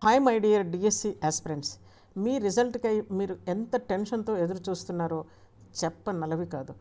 Hi my dear DSC aspirants, మీ రిజల్ట్కై మీరు ఎంత టెన్షన్తో ఎదురు చూస్తున్నారో చెప్పనలవి కాదు.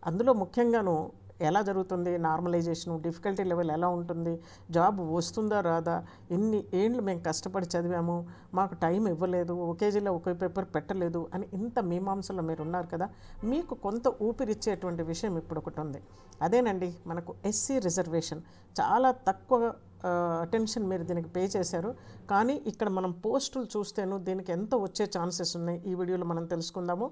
అందులో ముఖ్యంగాను ఎలా జరుగుతుంది, నార్మలైజేషను, డిఫికల్టీ లెవెల్ ఎలా ఉంటుంది, జాబ్ వస్తుందా రాదా, ఇన్ని ఏళ్ళు మేము కష్టపడి చదివాము, మాకు టైం ఇవ్వలేదు, ఒకేజీలో ఒకే పేపర్ పెట్టలేదు అని ఇంత మీమాంసలో మీరు ఉన్నారు కదా. మీకు కొంత ఊపిరిచ్చేటువంటి విషయం ఇప్పుడు ఒకటి ఉంది. అదేనండి, మనకు ఎస్సీ రిజర్వేషన్ చాలా తక్కువ అటెన్షన్ మీరు దీనికి పే చేశారు. కానీ ఇక్కడ మనం పోస్టులు చూస్తేను దీనికి ఎంత వచ్చే ఛాన్సెస్ ఉన్నాయి ఈ వీడియోలో మనం తెలుసుకుందాము.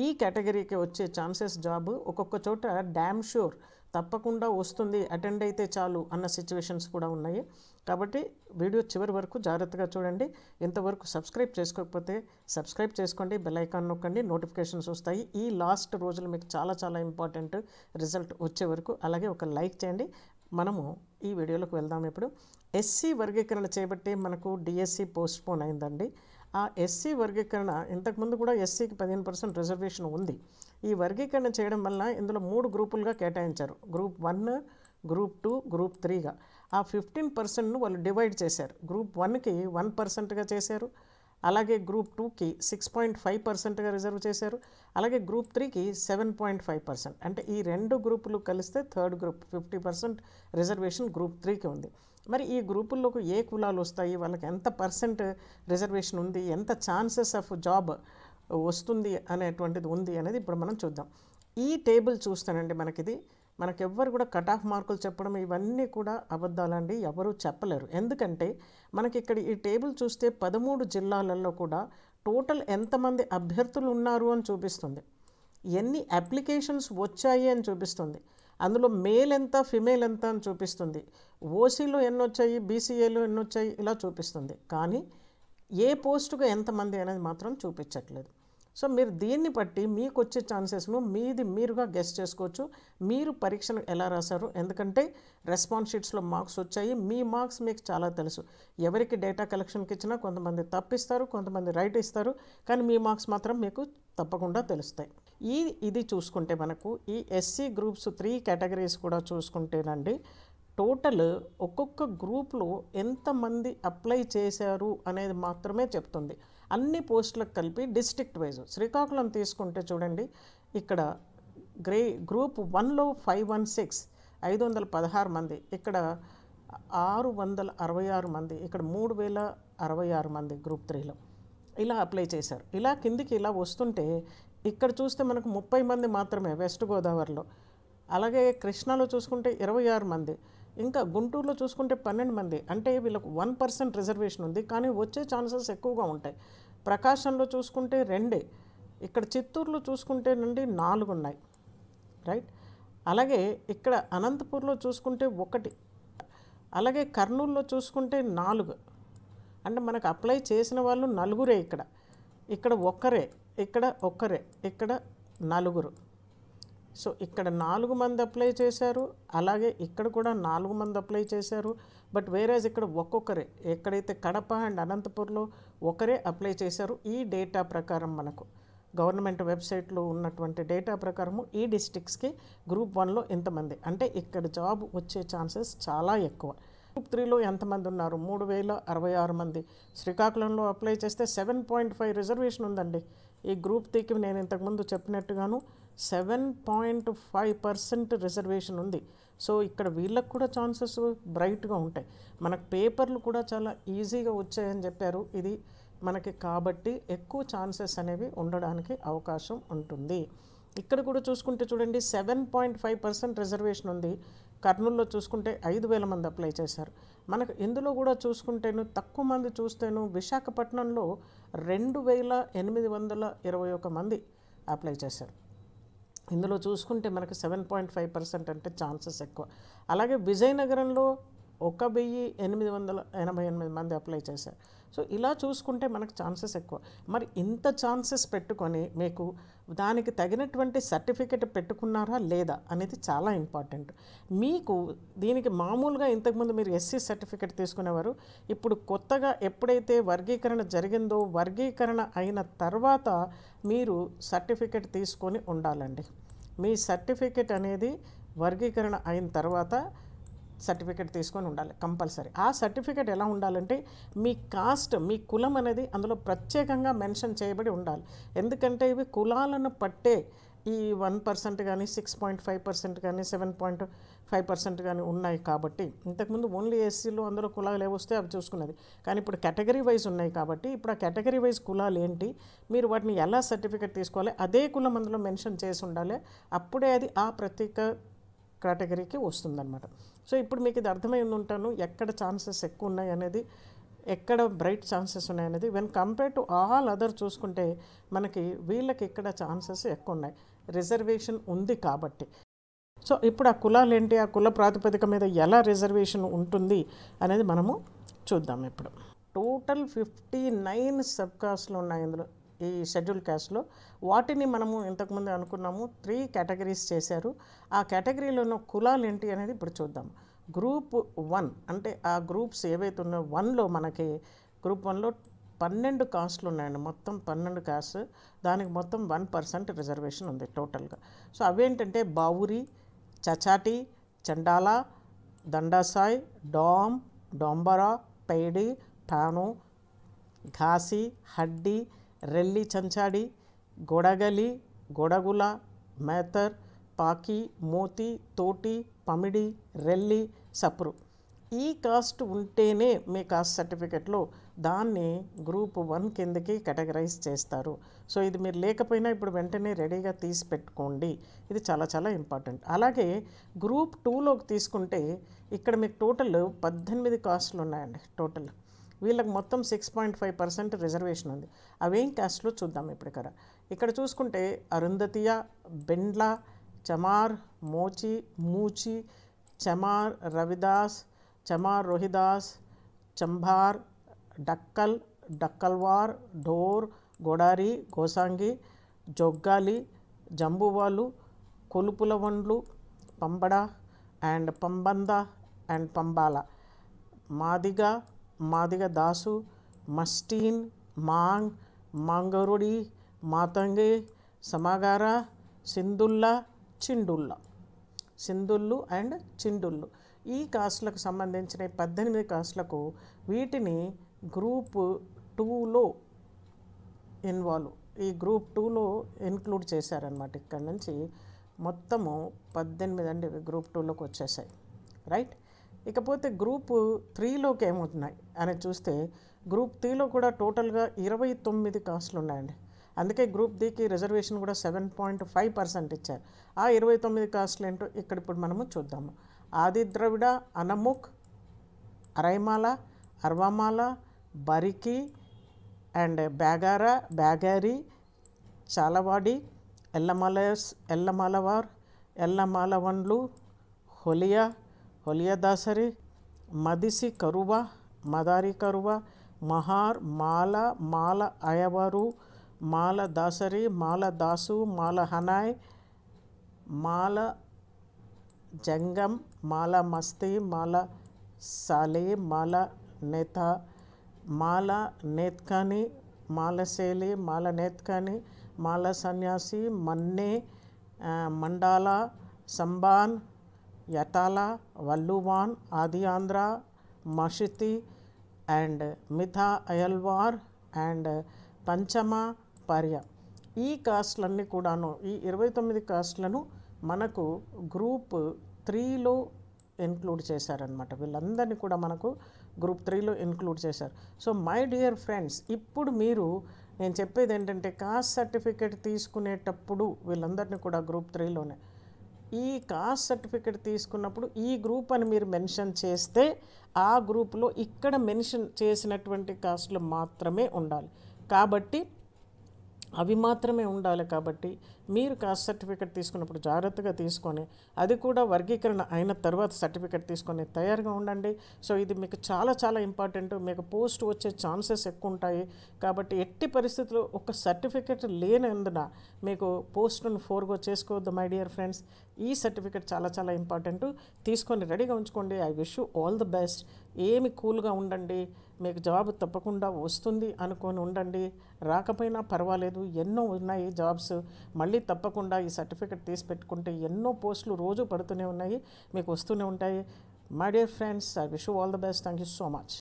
ఈ కేటగిరీకి వచ్చే ఛాన్సెస్ జాబ్ ఒక్కొక్క చోట డ్యామ్ షూర్ తప్పకుండా వస్తుంది, అటెండ్ అయితే చాలు అన్న సిచ్యువేషన్స్ కూడా ఉన్నాయి. కాబట్టి వీడియో చివరి వరకు జాగ్రత్తగా చూడండి. ఇంతవరకు సబ్స్క్రైబ్ చేసుకోకపోతే సబ్స్క్రైబ్ చేసుకోండి, బెల్ ఐకాన్ నొక్కండి, నోటిఫికేషన్స్ వస్తాయి. ఈ లాస్ట్ రోజులు మీకు చాలా చాలా ఇంపార్టెంట్ రిజల్ట్ వచ్చే వరకు. అలాగే ఒక లైక్ చేయండి. మనము ఈ వీడియోలోకి వెళ్దాం. ఇప్పుడు ఎస్సీ వర్గీకరణ చేపట్టి మనకు డిఎస్సి పోస్ట్పోన్ అయిందండి. ఆ ఎస్సీ వర్గీకరణ ఇంతకుముందు కూడా ఎస్సీకి 15% రిజర్వేషన్ ఉంది. ఈ వర్గీకరణ చేయడం వల్ల ఇందులో 3 గ్రూపులుగా కేటాయించారు. గ్రూప్ 1, గ్రూప్ 2, గ్రూప్ 3గా. ఆ 15%ను వాళ్ళు డివైడ్ చేశారు. గ్రూప్ 1కి 1%గా చేశారు, అలాగే గ్రూప్ 2కి 6.5%గా రిజర్వ్ చేశారు, అలాగే గ్రూప్ 3కి 7.5%. అంటే ఈ 2 గ్రూపులు కలిస్తే థర్డ్ గ్రూప్ 50% రిజర్వేషన్ గ్రూప్ 3కి ఉంది. మరి ఈ గ్రూపుల్లోకి ఏ కులాలు వస్తాయి, వాళ్ళకి ఎంత పర్సెంట్ రిజర్వేషన్ ఉంది, ఎంత ఛాన్సెస్ ఆఫ్ జాబ్ వస్తుంది అనేటువంటిది ఉంది అనేది ఇప్పుడు మనం చూద్దాం. ఈ టేబుల్ చూస్తానండి, మనకెవ్వరు కూడా కట్ ఆఫ్ మార్కులు చెప్పడం ఇవన్నీ కూడా అబద్ధాలండి, ఎవరు చెప్పలేరు. ఎందుకంటే మనకి ఇక్కడ ఈ టేబుల్ చూస్తే 13 జిల్లాలలో కూడా టోటల్ ఎంతమంది అభ్యర్థులు ఉన్నారు అని చూపిస్తుంది, ఎన్ని అప్లికేషన్స్ వచ్చాయి అని చూపిస్తుంది, అందులో మేల్ ఎంత ఫిమేల్ ఎంత అని చూపిస్తుంది, ఓసీలో ఎన్ని వచ్చాయి, బీసీఏలో ఎన్ని వచ్చాయి ఇలా చూపిస్తుంది. కానీ ఏ పోస్టుకు ఎంతమంది అనేది మాత్రం చూపించట్లేదు. సో మీరు దీన్ని బట్టి మీకు వచ్చే ఛాన్సెస్ను మీరుగా గెస్ చేసుకోవచ్చు. మీరు పరీక్షను ఎలా రాశారు, ఎందుకంటే రెస్పాన్స్ షీట్స్లో మార్క్స్ వచ్చాయి, మీ మార్క్స్ మీకు చాలా తెలుసు. ఎవరికి డేటా కలెక్షన్కి ఇచ్చినా కొంతమంది తప్పిస్తారు, కొంతమంది రైట్ ఇస్తారు, కానీ మీ మార్క్స్ మాత్రం మీకు తప్పకుండా తెలుస్తాయి. ఇది చూసుకుంటే మనకు ఈ ఎస్సీ గ్రూప్స్ 3 కేటగిరీస్ కూడా చూసుకుంటేనండి, టోటల్ ఒక్కొక్క గ్రూప్లో ఎంతమంది అప్లై చేశారు అనేది మాత్రమే చెప్తుంది. అన్ని పోస్టులకు కలిపి డిస్ట్రిక్ట్ వైజ్ శ్రీకాకుళం తీసుకుంటే చూడండి, ఇక్కడ గ్రూప్ 1లో 516 మంది, ఇక్కడ 666 మంది, ఇక్కడ 3066 మంది గ్రూప్ 3లో ఇలా అప్లై చేశారు. ఇలా కిందికి ఇలా వస్తుంటే ఇక్కడ చూస్తే మనకు 30 మంది మాత్రమే వెస్ట్ గోదావరిలో, అలాగే కృష్ణాలో చూసుకుంటే 26 మంది, ఇంకా గుంటూరులో చూసుకుంటే 12 మంది. అంటే వీళ్ళకు 1% రిజర్వేషన్ ఉంది, కానీ వచ్చే ఛాన్సెస్ ఎక్కువగా ఉంటాయి. ప్రకాశంలో చూసుకుంటే 2, ఇక్కడ చిత్తూరులో చూసుకుంటే నుండి 4 ఉన్నాయి, రైట్. అలాగే ఇక్కడ అనంతపూర్లో చూసుకుంటే 1, అలాగే కర్నూలులో చూసుకుంటే 4. అంటే మనకు అప్లై చేసిన వాళ్ళు 4 ఇక్కడ ఒక్కరే, ఇక్కడ 4. సో ఇక్కడ 4 మంది అప్లై చేశారు, అలాగే ఇక్కడ కూడా 4 మంది అప్లై చేశారు. బట్ వేరేజ్ ఇక్కడ ఒక్కొక్కరే, ఎక్కడైతే కడప అండ్ అనంతపూర్లో ఒకరే అప్లై చేశారు. ఈ డేటా ప్రకారం మనకు గవర్నమెంట్ వెబ్సైట్లో ఉన్నటువంటి డేటా ప్రకారము ఈ డిస్ట్రిక్ట్స్కి గ్రూప్ 1లో ఎంతమంది, అంటే ఇక్కడ జాబ్ వచ్చే ఛాన్సెస్ చాలా ఎక్కువ. గ్రూప్ 3లో ఎంతమంది ఉన్నారు, 3066 మంది. శ్రీకాకుళంలో అప్లై చేస్తే 7.5 రిజర్వేషన్ ఉందండి. ఈ గ్రూప్ 3కి నేను ఇంతకుముందు చెప్పినట్టుగాను 7.5% రిజర్వేషన్ ఉంది. సో ఇక్కడ వీళ్ళకు కూడా ఛాన్సెస్ బ్రైట్గా ఉంటాయి. మనకు పేపర్లు కూడా చాలా ఈజీగా వచ్చాయని చెప్పారు. ఇది మనకి కాబట్టి ఎక్కువ ఛాన్సెస్ అనేవి ఉండడానికి అవకాశం ఉంటుంది. ఇక్కడ కూడా చూసుకుంటే చూడండి 7.5% రిజర్వేషన్ ఉంది. కర్నూలులో చూసుకుంటే 5,000 మంది అప్లై చేశారు. మనకు ఇందులో కూడా చూసుకుంటేను తక్కువ మంది చూస్తేను విశాఖపట్నంలో 2,821 మంది అప్లై చేశారు. ఇందులో చూసుకుంటే మనకు 7.5% అంటే ఛాన్సెస్ ఎక్కువ. అలాగే విజయనగరంలో 1,888 మంది అప్లై చేశారు. సో ఇలా చూసుకుంటే మనకు ఛాన్సెస్ ఎక్కువ. మరి ఇంత ఛాన్సెస్ పెట్టుకొని మీకు దానికి తగినటువంటి సర్టిఫికెట్ పెట్టుకున్నారా లేదా అనేది చాలా ఇంపార్టెంట్. మీకు దీనికి మామూలుగా ఇంతకుముందు మీరు ఎస్సీ సర్టిఫికెట్ తీసుకునేవారు. ఇప్పుడు కొత్తగా ఎప్పుడైతే వర్గీకరణ జరిగిందో, వర్గీకరణ అయిన తర్వాత మీరు సర్టిఫికెట్ తీసుకొని ఉండాలండి. మీ సర్టిఫికెట్ అనేది వర్గీకరణ అయిన తర్వాత సర్టిఫికేట్ తీసుకొని ఉండాలి కంపల్సరీ. ఆ సర్టిఫికేట్ ఎలా ఉండాలంటే మీ కాస్ట్, మీ కులం అనేది అందులో ప్రత్యేకంగా మెన్షన్ చేయబడి ఉండాలి. ఎందుకంటే ఇవి కులాలను పట్టే ఈ 1% కానీ 6.5% కానీ 7.5% కానీ ఉన్నాయి కాబట్టి, ఇంతకుముందు ఓన్లీ ఎస్సీలో అందులో కులాలు ఏవొస్తే అవి చూసుకున్నది. కానీ ఇప్పుడు కేటగిరీ వైజ్ ఉన్నాయి కాబట్టి ఇప్పుడు ఆ కేటగిరీ వైజ్ కులాలు ఏంటి, మీరు వాటిని ఎలా సర్టిఫికేట్ తీసుకోవాలి, అదే కులం అందులో మెన్షన్ చేసి ఉండాలి. అప్పుడే అది ఆ ప్రత్యేక కేటగిరీకి వస్తుందన్నమాట. సో ఇప్పుడు మీకు ఇది అర్థమైంది ఉంటాను ఎక్కడ ఛాన్సెస్ ఎక్కువ ఉన్నాయి అనేది, ఎక్కడ బ్రైట్ ఛాన్సెస్ ఉన్నాయనేది. When compare to all other చూసుకుంటే మనకి వీళ్ళకి ఇక్కడ ఛాన్సెస్ ఎక్కువ ఉన్నాయి, రిజర్వేషన్ ఉంది కాబట్టి. సో ఇప్పుడు ఆ కులాలు ఏంటి, ఆ కుల ప్రాతిపదిక మీద ఎలా రిజర్వేషన్ ఉంటుంది అనేది మనము చూద్దాం. ఇప్పుడు టోటల్ 59 సబ్ కాస్ట్లు ఉన్నాయి ఇందులో, ఈ షెడ్యూల్ క్యాస్ట్లో. వాటిని మనము ఇంతకుముందు అనుకున్నాము 3 కేటగిరీస్ చేశారు. ఆ కేటగిరీలో ఉన్న కులాలు ఏంటి అనేది ఇప్పుడు చూద్దాం. గ్రూప్ 1 అంటే ఆ గ్రూప్స్ ఏవైతే ఉన్నాయో 1లో మనకి గ్రూప్ 1లో 12 కాస్ట్లు ఉన్నాయండి, మొత్తం 12 కాస్ట్. దానికి మొత్తం 1% రిజర్వేషన్ ఉంది టోటల్గా. సో అవేంటంటే బావురి, చచాటి, చండాల, దండాసాయ్, డామ్, డోంబరా, పైడి, ఠాను, ఘాసి, హడ్డి, రెల్లి చంచాడి, గొడగలి, గొడగుల, మేతర్, పాకి, మోతి, తోటి, పమిడి, రెల్లి, సప్రు. ఈ కాస్ట్ ఉంటేనే మీ కాస్ట్ సర్టిఫికెట్లో దాన్ని గ్రూప్ 1 కిందకి కేటగరైజ్ చేస్తారు. సో ఇది మీరు లేకపోయినా ఇప్పుడు వెంటనే రెడీగా తీసి పెట్టుకోండి, ఇది చాలా చాలా ఇంపార్టెంట్. అలాగే గ్రూప్ 2లోకి తీసుకుంటే ఇక్కడ మీకు టోటల్ 18 కాస్ట్లు ఉన్నాయండి టోటల్. వీళ్ళకి మొత్తం 6.5% రిజర్వేషన్ ఉంది. అవేం కాస్ట్లో చూద్దాం ఇప్పుడు. ఇక్కడ చూసుకుంటే అరుంధతియ, బెండ్ల, చమార్, మోచి, మూచి, చమార్ రవిదాస్, చమార్ రోహిదాస్, చంబార్, డక్కల్, డక్కల్వార్, ఢోర్, గోడారి, గోసాంగి, జొగ్గాలి, జంబువాలు, కొలుపులవండ్లు, పంబడ అండ్ పంబంద అండ్ పంబాల, మాదిగ, మాదిగ దాసు, మస్టీన్, మాంగ్, మాంగరుడి, మాతంగి, సమాగార, సిందుల్ల, చిండుల్ల, సిందుళ్ళు అండ్ చిండుళ్ళు. ఈ కాస్ట్లకు సంబంధించిన 18 కాస్ట్లకు వీటిని గ్రూప్ 2లో ఇన్వాల్వ్, ఈ గ్రూప్ 2లో ఇన్క్లూడ్ చేశారనమాట. ఇక్కడ నుంచి మొత్తము 18 అండి గ్రూప్ 2లోకి వచ్చేసాయి, రైట్. ఇకపోతే గ్రూప్ 3లోకి ఏమవుతున్నాయి అనేది చూస్తే గ్రూప్ 3లో కూడా టోటల్గా 29 కాస్ట్లు ఉన్నాయండి. అందుకే గ్రూప్ డికి రిజర్వేషన్ కూడా 7.5% ఇచ్చారు. ఆ 29 కాస్ట్లు ఏంటో ఇక్కడ ఇప్పుడు మనము చూద్దాము. ఆది ద్రవిడ, అనముక్, అరైమాల, అర్వమాల, బరికి and బ్యాగార, బ్యాగారి, చాలవాడి, ఎల్లమాలవార్, ఎల్లమాలవండ్లు, హొలియా, హొలియదాసరి, మదిసి కరువ, మదారి కరువ, Mahar, Mala, Mala అయవారు, Mala Dasari, Mala Dasu, Mala Hanoi, మాల జంగం, మాల మస్తి, మాల సాలే, మాల నేత, మాల నేత్కాని, మాల శైలి, మాల నేత్కాని, మాల సన్యాసి, మన్నే, మండాల, సంబాన్, యతాల, వల్లువాన్, ఆది ఆంధ్ర, మషితి అండ్ మిథా అయల్వార్ అండ్ పంచమ పర్య. ఈ కాస్ట్లన్నీ కూడాను, ఈ 29 కాస్ట్లను మనకు గ్రూప్ 3లో ఇన్క్లూడ్ చేశారనమాట. వీళ్ళందరినీ కూడా మనకు గ్రూప్ 3లో ఇన్క్లూడ్ చేశారు. సో మై డియర్ ఫ్రెండ్స్, ఇప్పుడు మీరు నేను చెప్పేది ఏంటంటే కాస్ట్ సర్టిఫికేట్ తీసుకునేటప్పుడు వీళ్ళందరినీ కూడా గ్రూప్ 3లోనే, ఈ కాస్ట్ సర్టిఫికేట్ తీసుకున్నప్పుడు ఈ గ్రూప్ అని మీరు మెన్షన్ చేస్తే ఆ గ్రూప్లో ఇక్కడ మెన్షన్ చేసినటువంటి కాస్ట్లు మాత్రమే ఉండాలి. కాబట్టి అవి మాత్రమే ఉండాలి. కాబట్టి మీరు కాస్ట్ సర్టిఫికేట్ తీసుకున్నప్పుడు జాగ్రత్తగా తీసుకొని, అది కూడా వర్గీకరణ అయిన తర్వాత సర్టిఫికేట్ తీసుకొని తయారుగా ఉండండి. సో ఇది మీకు చాలా చాలా ఇంపార్టెంట్. మీకు పోస్ట్ వచ్చే ఛాన్సెస్ ఎక్కువ ఉంటాయి. కాబట్టి ఎట్టి పరిస్థితుల్లో ఒక సర్టిఫికేట్ లేనందున మీకు పోస్ట్ను ఫోర్గో చేసుకోవద్దు మై డియర్ ఫ్రెండ్స్. ఈ సర్టిఫికేట్ చాలా చాలా ఇంపార్టెంట్. తీసుకొని రెడీగా ఉంచుకోండి. I wish you all the best. ఏమి కూల్గా ఉండండి, మీకు జవాబు తప్పకుండా వస్తుంది అనుకొని ఉండండి. రాకపోయినా పర్వాలేదు, ఎన్నో ఉన్నాయి జాబ్స్. మళ్ళీ తప్పకుండా ఈ సర్టిఫికేట్ తీసి పెట్టుకుంటే ఎన్నో పోస్టులు రోజు పడుతూనే ఉన్నాయి, మీకు వస్తూనే ఉంటాయి. My dear friends, I wish you all the best. Thank you so much.